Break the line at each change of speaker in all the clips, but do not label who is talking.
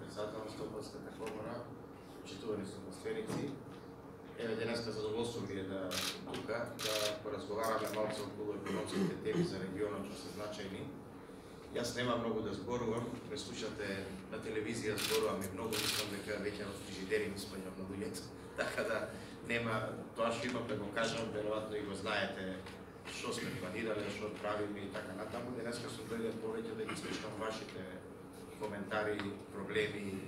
председател на Стопанската комора, почитувани стопанственици. Еве денеска задоволство ми е да сум тука, да поразговараме малце околу економските теми за регионот што се значајни. Јас немам многу да зборувам, ме слушате на телевизија, зборувам и многу, мислам дека веќе на фрижидери ми спаѓам на луѓето. Така да нема тоа што имам да го кажам, веројатно и го знаете што сме планирале, што правиме и така натаму. Денеска сум дојден повеќе да ги слушам вашите коментари, проблеми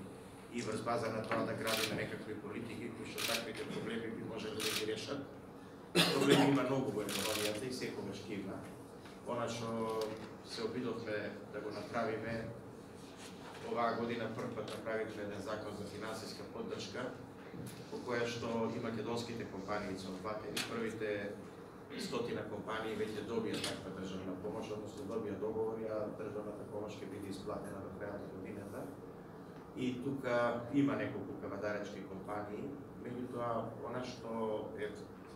и врз база на тоа да градиме некакви политики кои што таквите проблеми би можеле да ги решат. Проблеми има многу во економијата и секогаш ги има. Она што се обидовме да го направиме оваа година, прв пат направивме еден закон за финансиска поддршка, по која што и македонските компании се опфатени. Првите 100 компании веќе добија таква државна помош, односно добија договори, а државната помош ќе биде исплатена до крајот на годината. И тука има неколку кавадаречки компании, меѓутоа она што е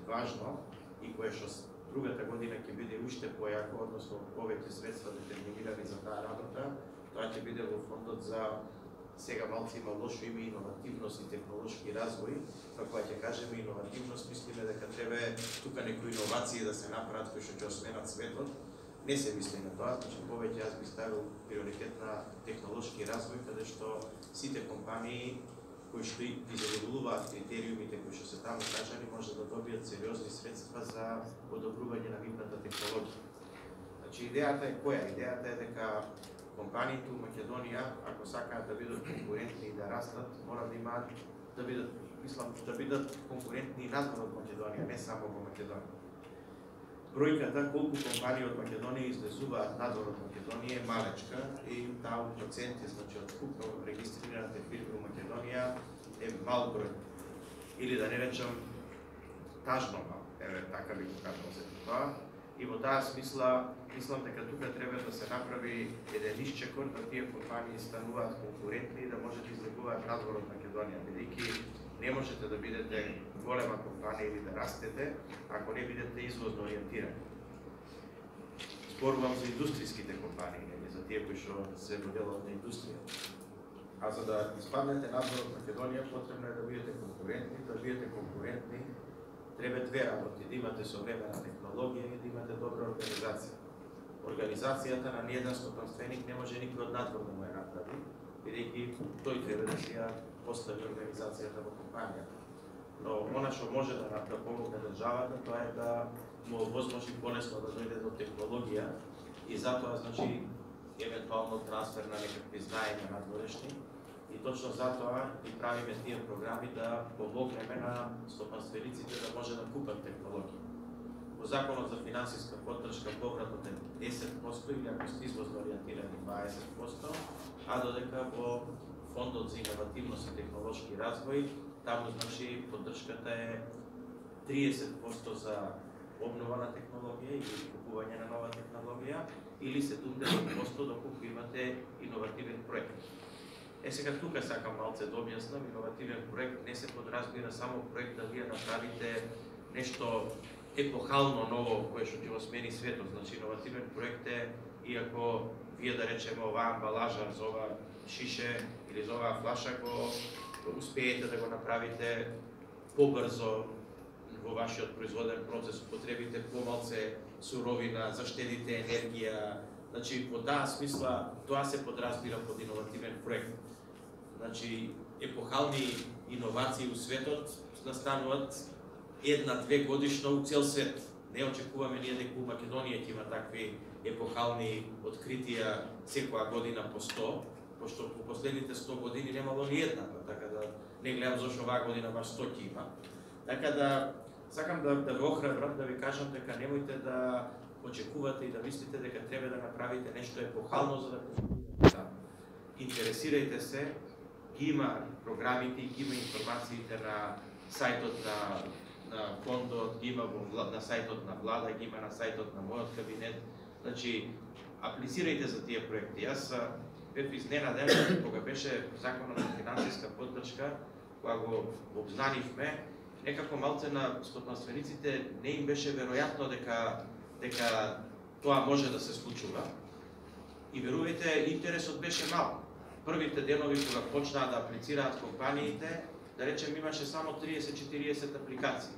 важно и кое што другата година ќе биде уште појако, односно повеќе средства детерминирани за таа работа, тоа ќе биде во фондот за, сега малци има лошо име, иновативност и технолошки развој, па кога ќе кажеме иновативност, мислиме дека треба тука некои иновации да се направат кои што ќе осменат светот. Не се мисли на тоа, значи повеќе јас би ставил приоритет на технолошки развој, каде што сите компании кои што ги задоволуваат критериумите кои што се таму кажани, може да добијат сериозни средства за подобрување на нивната технологија. Значи идејата е која? Идејата е дека компаниите у Македонија, ако сакаат да бидат конкурентни и да растат, мора да имаат да бидат, мислам, да бидат конкурентни и надвор од Македонија, не само во Македонија. Бројката колку компании од Македонија излезуваат надвор од Македонија е малечка и таа проценти, значи од вкупно регистрираните фирми во Македонија е мал број. Или да не речам тажно мал, еве така би го кажал за тоа. И во таа смисла, мислам дека тука треба да се направи еден исчекор да тие компании стануваат конкурентни и да може да излегуваат надвор од Македонија, бидејќи не можете да бидете голема компанија или да растете ако не бидете извозно ориентирани. Зборувам за индустријските компании, не за тие кои што се во делот на индустријата. А за да испаднете надвор од Македонија, потребно е да бидете конкурентни. Да бидете конкурентни, треба две работи: да имате современа технологија и да имате добра организација. Организацијата на ниеден стопанственик не може никој од надвор да му ја направи, бидејќи тој треба да си ја постави организацијата во компанијата. Но она што може да помогне државата, тоа е да му овозможи полесно да дојде до технологија и затоа, значи, евентуално трансфер на некакви знаења надворешни. И точно затоа и правиме тие програми да помогнеме на стопанствениците да може да купат технологија. Во Законот за финансиска поддршка повратот е 10% или ако сте извозно ориентирани 20%, а додека во Фондот за иновативност и технолошки развој, таму значи поддршката е 30% за обнова на технологија или купување на нова технологија, или 70% доколку имате иновативен проект. Сега тука сакам малце да објаснам, иновативен проект не се подразбира само проект да вие направите нешто епохално ново кое што ќе го смени светот. Значи иновативен проект е, иако вие да речеме оваа амбалажа за ова шише или за оваа флаша го успеете да го направите побрзо во вашиот производен процес, употребите помалце суровина, заштедите енергија. Значи во таа смисла тоа се подразбира под иновативен проект. Значи епохални иновации у светот настануваат 1-2 годишно у цел свет. Не очекуваме ние дека у Македонија ќе има такви епохални откритија секоја година по 100, пошто по последните 100 години немало ни една, така да не гледам зашто оваа година баш 100 ќе има. Така да сакам да ве охрабрам, да ви кажам дека немојте да очекувате и да мислите дека треба да направите нешто епохално за да интересирајте се. Ги има програмите и ги има информациите на сајтот на фондот, ги има на сајтот на влада, ги има на сајтот на мојот кабинет. Значи, аплицирајте за тие проекти. Јас бев изненаден кога беше Законот за финансиска поддршка, кога го обзнанивме, некако малце на стопанствениците не им беше веројатно дека тоа може да се случува. И верувајте, интересот беше мал. првите денови кога почнаа да аплицираат компаниите, да речем имаше само 30-40 апликации.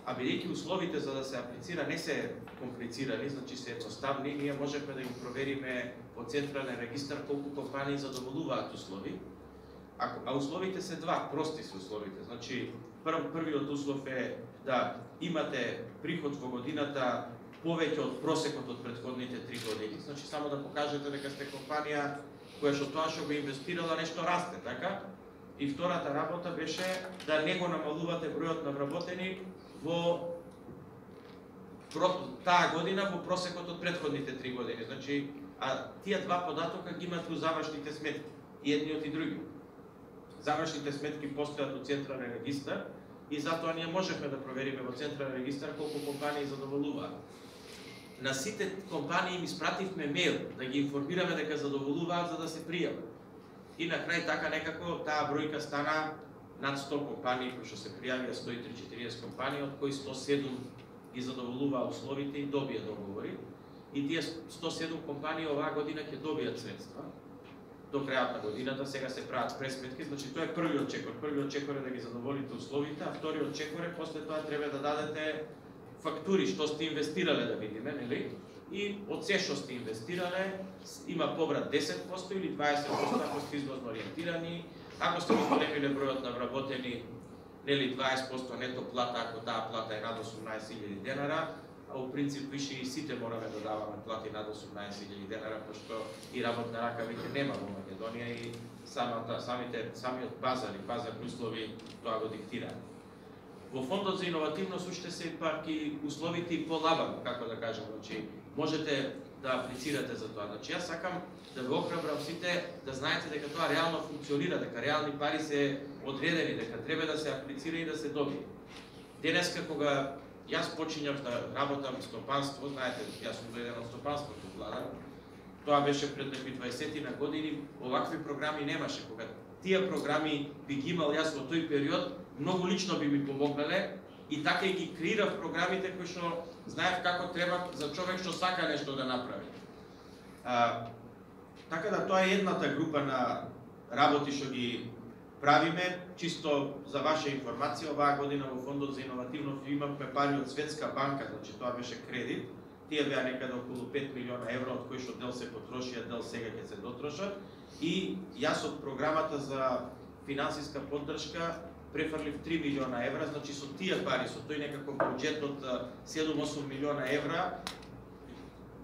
А бидејќи условите за да се аплицира не се комплицирани, значи се едноставни, ние можехме да ги провериме во централен регистар колку компании задоволуваат услови. А условите се два, прости се условите. Значи првиот услов е да имате приход во годината повеќе од просекот од претходните 3 години. Значи само да покажете дека сте компанија која што тоа што го инвестирала нешто расте, така? И втората работа беше да не го намалувате бројот на вработени во таа година во просекот од претходните 3 години. Значи, а тие два податока ги имате у завршните сметки, и едниот и други. Завршните сметки постојат во централен регистар и затоа ние можехме да провериме во централен регистар колку компании задоволуваат. На сите компании им испративме мейл да ги информираме дека задоволуваат за да се пријават. И на крај така некако таа бројка стана над 100 компании кои што се пријавија, 130-40 компании, од кои 107 ги задоволуваа условите и добија договори. И тие 107 компании оваа година ќе добијат средства до крајот на годината. Сега се прават пресметки, значи тоа е првиот чекор. Првиот чекор е да ги задоволите условите, а вториот чекор е после тоа треба да дадете фактури што сте инвестирале, да видиме, нели? И од се што сте инвестирале има поврат 10% или 20% ако сте извозно ориентирани. Ако сте зголемиле бројот на вработени, нели 20% нето плата, ако таа плата е над 18.000 денара, а у принцип више и сите мораме да даваме плати над 18.000 денара, пошто и работна рака веќе нема во Македонија и самиот пазарни услови тоа го диктираат. Во фондот за иновативност уште се пак и условите и полабаво, како да кажам, значи можете да аплицирате за тоа. Значи јас сакам да ве охрабрам сите да знаете дека тоа реално функционира, дека реални пари се одредени, дека треба да се аплицира и да се добие. Денеска кога јас почињав да работам стопанство, знаете, јас сум дојден од стопанството влада, тоа беше пред некои 20 на години, овакви програми немаше. Кога тие програми би ги имал јас во тој период, многу лично би ми помогнале и така и ги креирав програмите кои што знаев како треба за човек што сака нешто да направи. Така да тоа е едната група на работи што ги правиме. Чисто за ваша информација, оваа година во Фондот за иновативност имавме пари од Светска банка, значи тоа беше кредит. Тие беа некаде околу 5 милиона евро, од кои што дел се потрошија, дел сега ќе се дотрошат. И јас од програмата за финансиска поддршка префрлив 3 милиона евра, значи со тие пари, со тој некаков буџет од 7-8 милиона евра,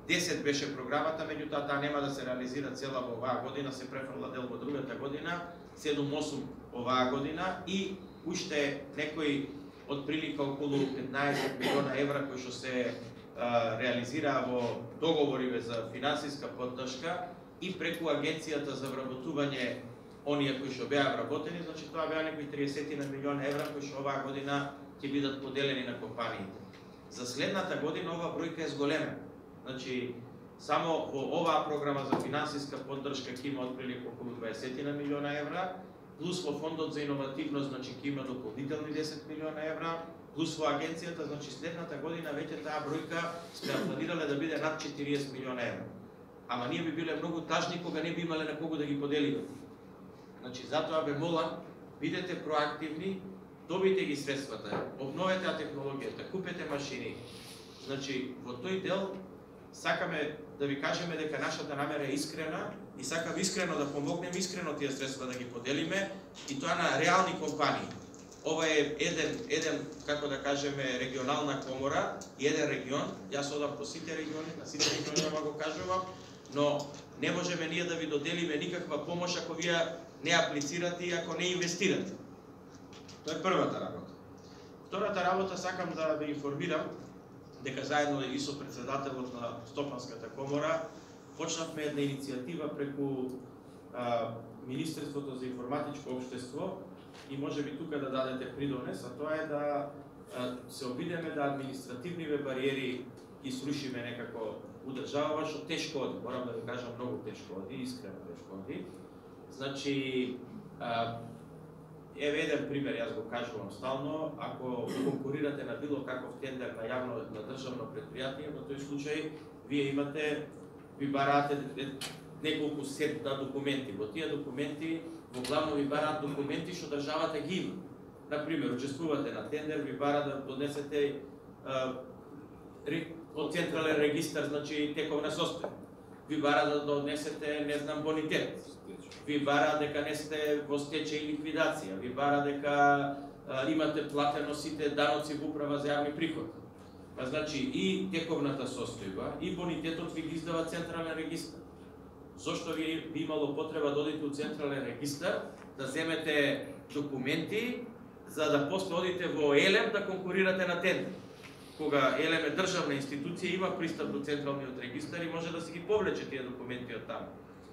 10 беше програмата, меѓутоа таа нема да се реализира цела во оваа година, се префрла дел во другата година, 7-8 оваа година и уште некои од прилика околу 15 милиона евра кои што се реализираа во договориве за финансиска поддршка и преку Агенцијата за вработување оние кои што беа вработени, значи тоа беа некои 30 милиона евра кои што оваа година ќе бидат поделени на компаниите. За следната година оваа бројка е зголемена. Значи само во оваа програма за финансиска поддршка ќе има отприлика околу 20 милиона евра, плюс во Фондот за иновативност, значи ќе има дополнителни 10 милиона евра, плюс во агенцијата, значи следната година веќе таа бројка сме планирале да биде над 40 милиона евра. Ама ние би биле многу тажни кога не би имале на кого да ги поделиме. Значи затоа ве молам, бидете проактивни, добите ги средствата, обновете технологијата, купете машини. Значи во тој дел сакаме да ви кажеме дека нашата намера е искрена и сакам искрено да помогнем, искрено тие средства да ги поделиме и тоа на реални компании. Ова е еден како да кажеме регионална комора и еден регион. Јас одам по сите региони, на сите региони го кажувам, но не можеме ние да ви доделиме никаква помош ако вие не аплицирате и ако не инвестирате. Тоа е првата работа. Втората работа сакам да ви информирам дека заедно и со председателот на Стопанската комора почнавме една иницијатива преку Министерството за информатичко општество и може би тука да дадете придонес, а тоа е да се обидеме да административниве бариери ги срушиме некако у државава, што тешко оди, морам да ви кажам, многу тешко оди, искрено тешко оди. Значи, еве еден пример, јас го кажувам стално, ако конкурирате на било каков тендер на државно предпријатие, во тој случај вие бараате неколку сетта документи. Во тие документи во главно ви бараат документи што државата ги има. Например, учествувате на тендер, ви бара да донесете од централен регистар, значи тековна состојба. Ви бара да донесете, не знам, бонитет. Ви бара дека не сте во стечај и ликвидација. Ви бара дека имате платено сите даноци во управа за јавни приходи. Значи и тековната состојба и бонитетот ви ги издава централен регистар. Зошто ви имало потреба да одите у централен регистар, да земете документи, за да после одите во ЕЛЕМ да конкурирате на тендер? Кога ЕЛЕМ е државна институција, има пристап до централниот регистар и може да си ги повлече тие документи од таму.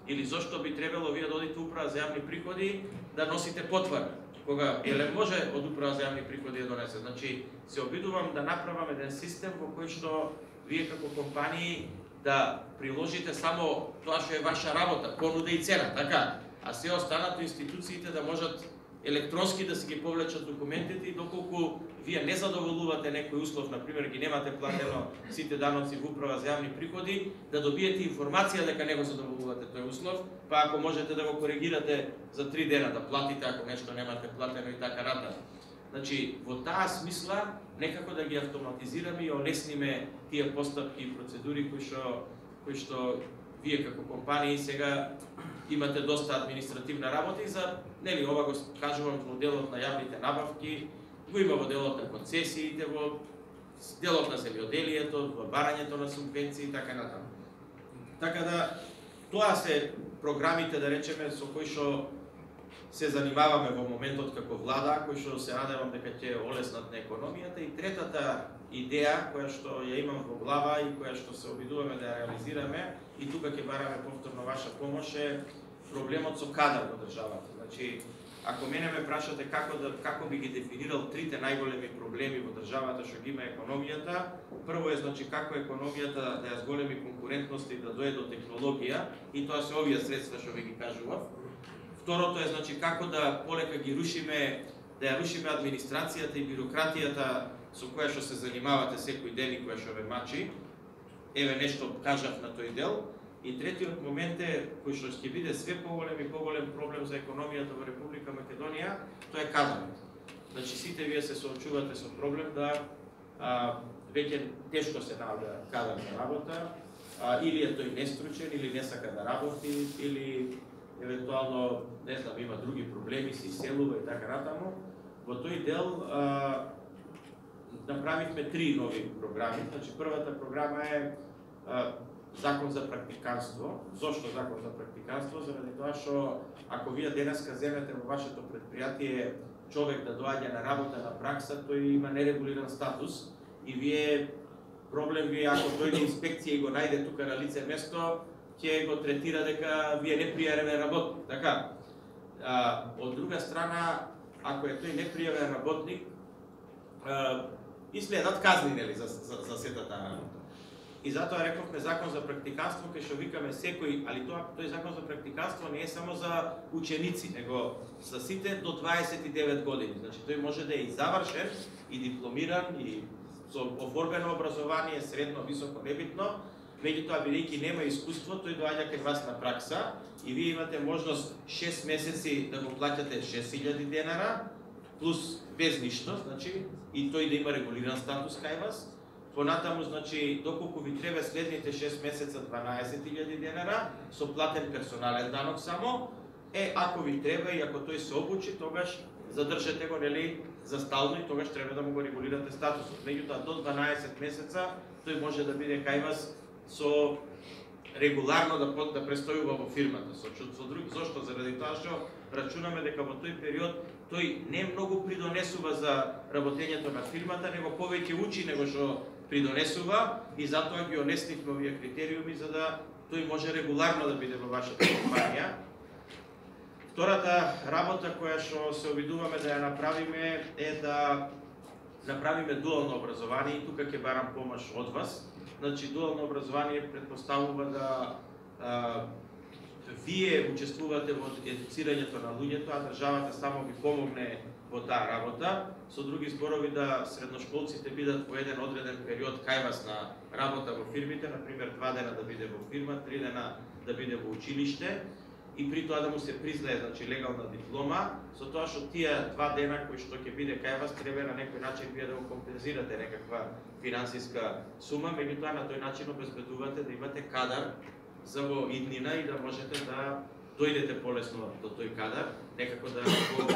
Или зошто би требало вие да одите управа за јавни приходи да носите потврда, кога ЕЛЕМ може од управа за јавни приходи да донесе. Значи, се обидувам да направам еден систем во кој што вие како компании да приложите само тоа што е ваша работа, понуда и цена, така, а се останато институциите да можат електронски да си ги повлечат документите и доколку вие не задоволувате некој услов, например, ги немате платено сите даноци во управа за јавни приходи, да добиете информација дека не го задоволувате тој услов, па ако можете да го коригирате за 3 дена да платите ако нешто немате платено и така натаму. Значи, во таа смисла, некако да ги автоматизираме и олесниме тие постапки и процедури кои што вие како компании сега имате доста административна работа и за, нели, ова го кажувам во делот на јавните набавки, го има во делот на концесиите, во делот на земјоделието, во барањето на субвенции и така натаму. Така да, тоа се програмите, да речеме, со кои што се занимаваме во моментот како влада, кои што се надевам дека ќе олеснат на економијата. И третата идеја која што ја имам во глава и која што се обидуваме да ја реализираме, и тука ќе бараме повторно ваша помош, е проблемот со кадар во државата. Значи, ако мене ме прашате како би ги дефинирал трите најголеми проблеми во државата што ги има економијата, прво е, значи, како економијата да ја зголеми конкурентност и да дое до технологија, и тоа се овие средства што ви ги кажував. Второто е, значи, како да полека ги рушиме, да ја рушиме администрацијата и бирократијата со која што се занимавате секој ден и која што ве мачи. Еве нешто кажав на тој дел. И третиот момент е, кој што ќе биде све поголем и поголем проблем за економијата во Република Македонија, тоа е кадрот. Значи, сите вие се соочувате со проблем да веќе тешко се наоѓа кадар на работа, или е тој нестручен, или не сака да работи, или евентуално, не знам, има други проблеми, се иселува и така натаму. Во тој дел направивме 3 нови програми. Значи, првата програма е закон за практиканство. Зошто закон за практиканство? Заради тоа што ако вие денеска земете во вашето предпријатие човек да доаѓа на работа на пракса, тој има нерегулиран статус и проблем ви ако дојде инспекција и го најде тука на лице место, ќе го третира дека вие непријавен работник, така. Од друга страна, ако е тој непријавен работник, изгледат казни, нели, за сета таа работа. И затоа рековме закон за практиканство, кај што викаме секој, али тој закон за практиканство не е само за ученици, него за сите до 29 години. Значи тој може да е и завршен, и дипломиран, и со оформено образование, средно, високо, небитно, меѓутоа бидејќи нема искуство, тој доаѓа кај вас на пракса и вие имате можност 6 месеци да го плаќате 6000 денара, плюс без ништо, значи, и тој да има регулиран статус кај вас. Понатаму, значи, доколку ви треба следните 6 месеца 12.000 денара, со платен персонален данок само, ако ви треба и ако тој се обучи, тогаш задржете го, нели, за стално и тогаш треба да му го регулирате статусот. Меѓутоа, до 12 месеца тој може да биде кај вас со регуларно да престојува во фирмата. Зошто? Заради тоа што рачунаме дека во тој период тој не многу придонесува за работењето на фирмата, него повеќе учи него што придонесува, и затоа ги олеснивме овие критериуми за да тој може регуларно да биде во вашата компанија. Втората работа која што се обидуваме да ја направиме е да направиме дуално образование, и тука ќе барам помош од вас. Значи, дуално образование предпоставува да вие учествувате во едуцирањето на луѓето, а државата само ви помогне во таа работа. Со други зборови, да средношколците бидат во еден одреден период кај вас на работа во фирмите, например 2 дена да биде во фирма, 3 дена да биде во училиште и при тоа да му се признае, значи, легална диплома, со тоа што тие 2 дена кои што ќе биде кај вас треба на некој начин вие да го компензирате некаква финансиска сума, меѓутоа на тој начин обезбедувате да имате кадар за во иднина и да можете да дојдете полесно до тој кадар, некако да го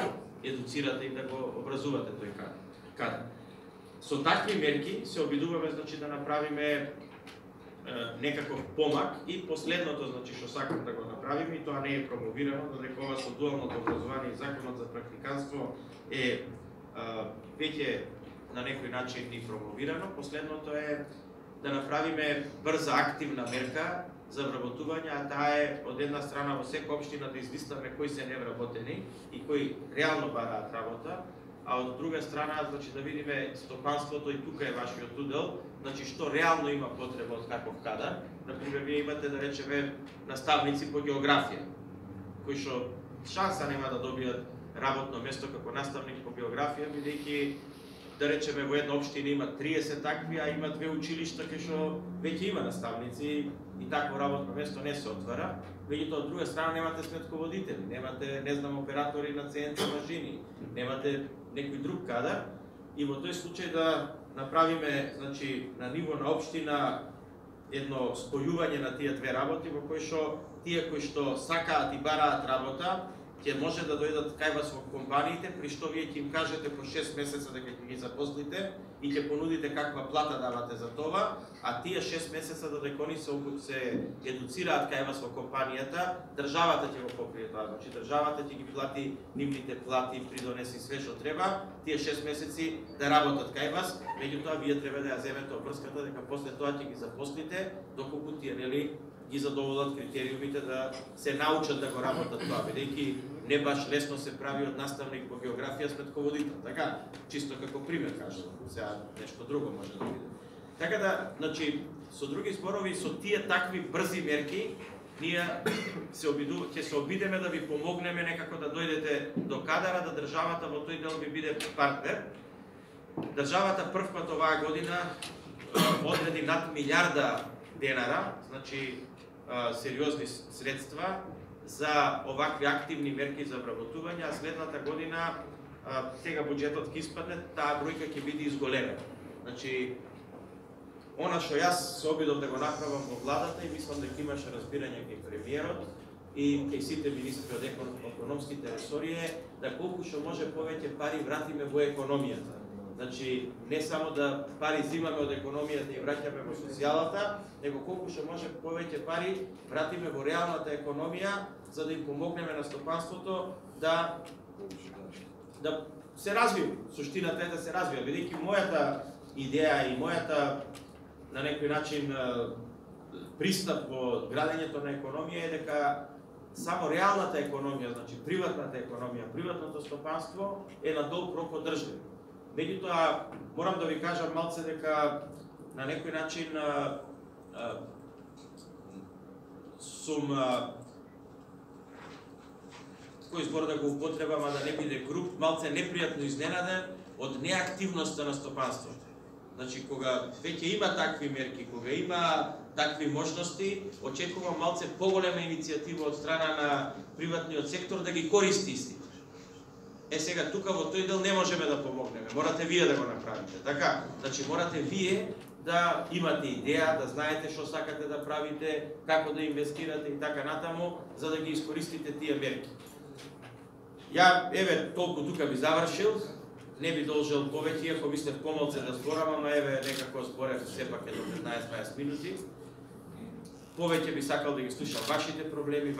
едуцирате и да го образувате тој кадар. Со такви мерки се обидуваме, значи, да направиме некаков помак и последното, значи, што сакам да го направиме, и тоа не е промовирано, додека ова со дуалното образование и законот за практиканство е веќе на некој начин и промовирано. Последното е да направиме брза активна мерка за вработување, а таа е од една страна во секоја општина да излистаме кои се невработени и кои реално бараат работа, а од друга страна, значи, да видиме стопанството, и тука е вашиот удел, значи, што реално има потреба од каков кадар. Например, вие имате, да речеме, наставници по географија, кои што шанса нема да добијат работно место како наставник по географија, бидејќи, да речеме, во една општина има 30 такви, а има 2 училишта кај што веќе има наставници и такво работно место не се отвара. Меѓутоа, од друга страна немате сметководители, немате, не знам, оператори на CNC машини, немате некој друг кадар, и во тој случај да направиме, значи, на ниво на општина едно спојување на тие 2 работи, во кои што тие кои што сакаат и бараат работа ќе може да дојдат кај вас во компаниите, при што вие ќе им кажете по 6 месеца дека ќе ги запослите и ќе понудите каква плата давате за тоа, а тие 6 месеца додека они се едуцираат кај вас во компанијата, државата ќе го покрие тоа. Значи, државата ќе ги плати нивните плати, придонеси све што треба, тие 6 месеци да работат кај вас, меѓутоа вие треба да ја земете обврската дека после тоа ќе ги запослите, доколку тие, нели, ги задоволат критериумите да се научат да го работат тоа, бидејќи не баш лесно се прави од наставник по географија сметководител. Така, чисто како пример кажам, сега нешто друго може да биде. Така да, значи, со други зборови, со тие такви брзи мерки, ние ќе се обидеме да ви помогнеме некако да дојдете до кадара, да државата во тој дел ви биде партнер. Државата прв пат оваа година одреди над 1 милиарда денара, значи сериозни средства за овакви активни мерки за вработување, а следната година сега буџетот ќе испадне, таа бројка ќе биде изголемена. Значи, она што јас се обидов да го направам во владата и мислам дека имаше разбирање кај премиерот и кај сите министри од економските ресори е да колку што може повеќе пари вратиме во економијата. Значи, не само да пари зимаме од економијата и враќаме во социјалата, него колку што може повеќе пари вратиме во реалната економија, за да им помогнеме на стопанството да се развива. Суштината е да се развива, бидејќи мојата идеја и мојата на некој начин пристап во градењето на економија е дека само реалната економија, значи приватната економија, приватното стопанство е на долг рок одржливо. Меѓутоа, морам да ви кажам малце дека на некој начин сум кој збор да го употребам, а да не биде груб, малце непријатно изненаден од неактивноста на стопанството. Значи, кога веќе има такви мерки, кога има такви можности, очекувам малце поголема иницијатива од страна на приватниот сектор да ги користи истите. Сега тука во тој дел не можеме да помогнеме, морате вие да го направите. Така, значи морате вие да имате идеја, да знаете што сакате да правите, како да инвестирате и така натаму, за да ги искористите тие мерки. Ја, еве, толку тука би завршил, не би должел повеќе, ако мислев помалце да зборам, ама еве, некако зборев сепак е до 15-20 минути. Повеќе би сакал да ги слушам вашите проблеми,